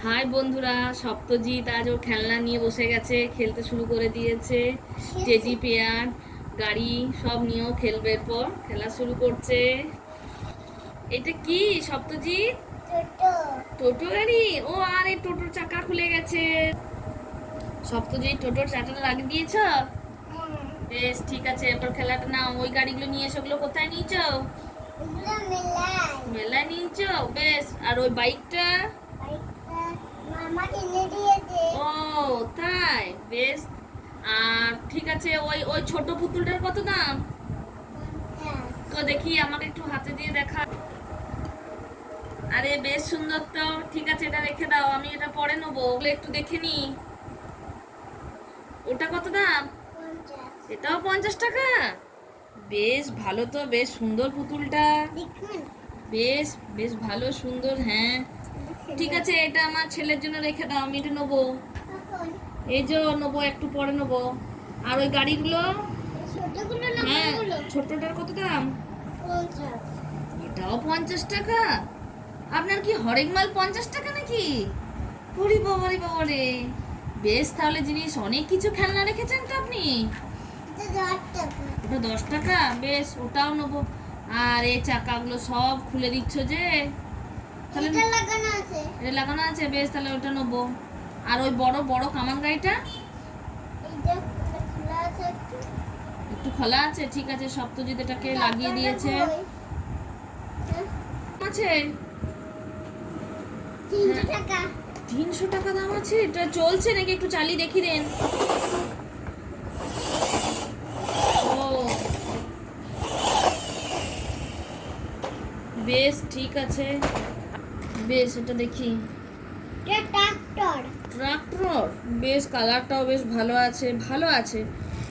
High বন্ধুরা, সপ্তজিৎ আজ ওর খেলনা নিয়ে বসে গেছে, খেলতে শুরু করে দিয়েছে। টেডি পেয়ার, গাড়ি সব নিয়েও খেলবে, এরপর খেলা শুরু করছে। এটা কি সপ্তজিৎ? টোটো গাড়ি। ও, আর এই টোটোর চাকা খুলে গেছে। সপ্তজিৎ টোটোর চাকাটা লাগিয়ে দিয়েছ? বেশ, ঠিক আছে, এরপর খেলাটা নাও। ওই গাড়িগুলো নিয়ে এসে, ওগুলো কোথায় নিয়েছ? মেলায় নিয়েছ। বেশ, আর ওই বাইকটা? ও তাই, বেশ। আর ঠিক আছে, ওই ওই ছোট পুতুলটার কত দাম? তো দেখি, আমাকে একটু হাতে দিয়ে দেখা। আরে বেশ সুন্দর তো। ঠিক আছে, এটা রেখে দাও, আমি এটা পরে নেবো। একটু দেখে নি। ওটা কত দাম? এটাও 50 টাকা। বেশ ভালো তো, বেশ সুন্দর পুতুলটা। বেশ বেশ ভালো, সুন্দর, হ্যাঁ। ঠিক আছে, এটা আমার ছেলের জন্য রেখে দাও, আমি এটা নেবো। এই যে নেবো, একটু পরে নেবো। আর ওই গাড়িগুলো? হ্যাঁ, ছোটটার কত দাম? এটাও 50 টাকা। আপনার কি হরেক মাল 50 টাকা নাকি? ওরে বাবারে বাবারে। বেশ, তাহলে জিনিস অনেক কিছু খেলনা রেখেছেন তো আপনি। ওটা 10 টাকা। বেশ, ওটাও নেবো। আর এই চাকাগুলো সব খুলে দিচ্ছ যে, তাহলে এটা লাগানো আছে। বেশ, তাহলে ওটা নেবো। আর ওই বড় বড় কামান গাড়িটা? একটু খোলা আছে। ঠিক আছে, সপ্তজিৎ এটাকে লাগিয়ে দিয়েছে। আছে 300 টাকা দাম আছে। এটা চলছে নাকি? একটু চালিয়ে দেখি দেন। ও বেশ, ঠিক আছে। বেশ, এটা দেখি। ট্রাক্টর। বেশ, কালারটাও বেশ ভালো আছে, ভালো আছে।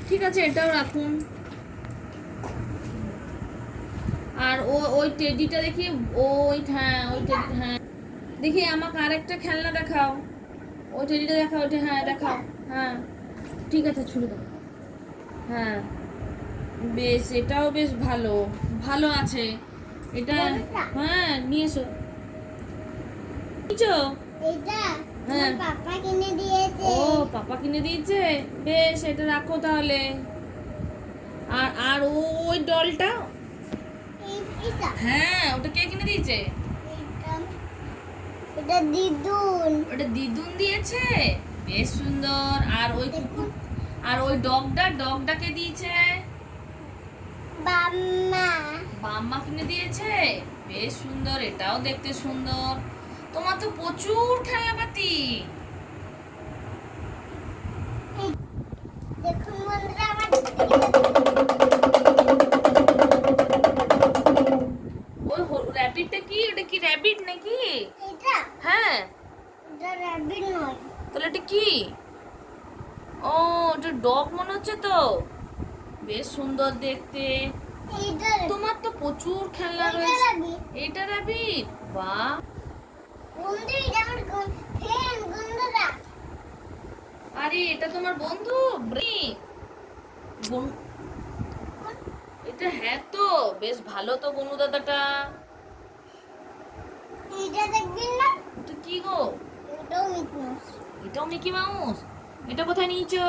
ঠিক আছে, এটাও রাখুন। আর ওই টেডিটা দেখি। ওই, হ্যাঁ, ওই টেডি, হ্যাঁ। দেখি, আমাকে আরেকটা খেলনা দেখাও। ওই টেডিটা দেখাও, ওইটা, হ্যাঁ দেখাও। হ্যাঁ, ঠিক আছে, ছুড়ে দাও। হ্যাঁ, বেশ, এটাও বেশ ভালো, ভালো আছে এটা। হ্যাঁ, নিয়ে এসো। নিচো। হ্যাঁ, ও, পাপা কিনে দিয়েছে। বেশ, এটা রাখো তাহলে। আর আর ওই ডলটা? হ্যাঁ, ওটা কে কিনে দিয়েছে? ওটা দিদুন দিয়েছে। বেশ সুন্দর। আর ওই কুকুর, আর ওই ডগটাকে দিয়েছে? বাম্মা কিনে দিয়েছে। বেশ সুন্দর, এটাও দেখতে সুন্দর। তোমার তো প্রচুর খেলনাপাতি। দেখুন বন্ধুরা, আমার ওই র‍্যাবিটটা কি? ওটা কি র‍্যাবিট নাকি? এটা, হ্যাঁ, এটা র‍্যাবিট নয়। তাহলে এটা কি? ও, এটা ডগ মনে হচ্ছে তো। বেশ সুন্দর দেখতে। তোমার তো প্রচুর খেলনা রয়েছে। এটা র‍্যাবিট। বাহ। আরে, এটা তোমার বন্ধু? এটা, হ্যাঁ তো, বেশ ভালো তো বনু দাদাটা। এটা কি গো? এটাও মিকি মাউস। এটা কোথায় নিয়েছো?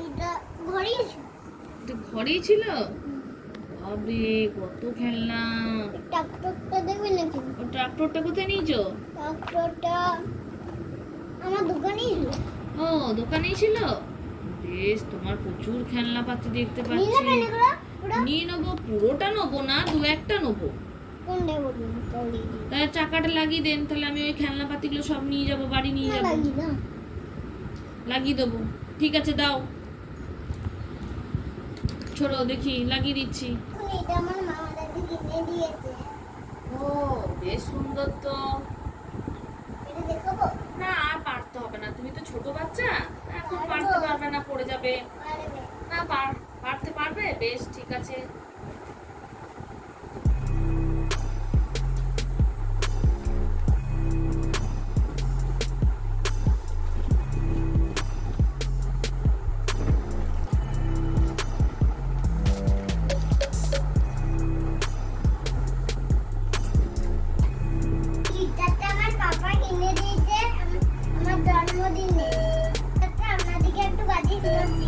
এটা ঘরেই ছিল। আবে, কত খেলনা। ট্রাক্টরটা দেখবে নাকি? ও, ট্রাক্টরটা কোথায় নিয়েছো? ট্রাক্টরটা আমার দোকানেই ছিল। ও, দোকানেই ছিল। বেশ, তোমার প্রচুর খেলনা পাতি দেখতে পাচ্ছি। নিয়ে নেবো। পুরোটা নেবো না, দু একটা নেবো। তাহলে চাকাটা লাগিয়ে দেন, তাহলে আমি ওই খেলনা পাতিগুলো সব নিয়ে যাবো, বাড়ি নিয়ে যাবো। লাগিয়ে দেবো। ঠিক আছে, দাও। ছোড়ো দেখি, লাগিয়ে দিচ্ছি। ও, বেশ সুন্দর তো। না, আর পারতে হবে না, তুমি তো ছোট বাচ্চা, এখন পারতে পারবে না, পড়ে যাবে। না, পারতে পারবে। বেশ, ঠিক আছে। ঠিক আছে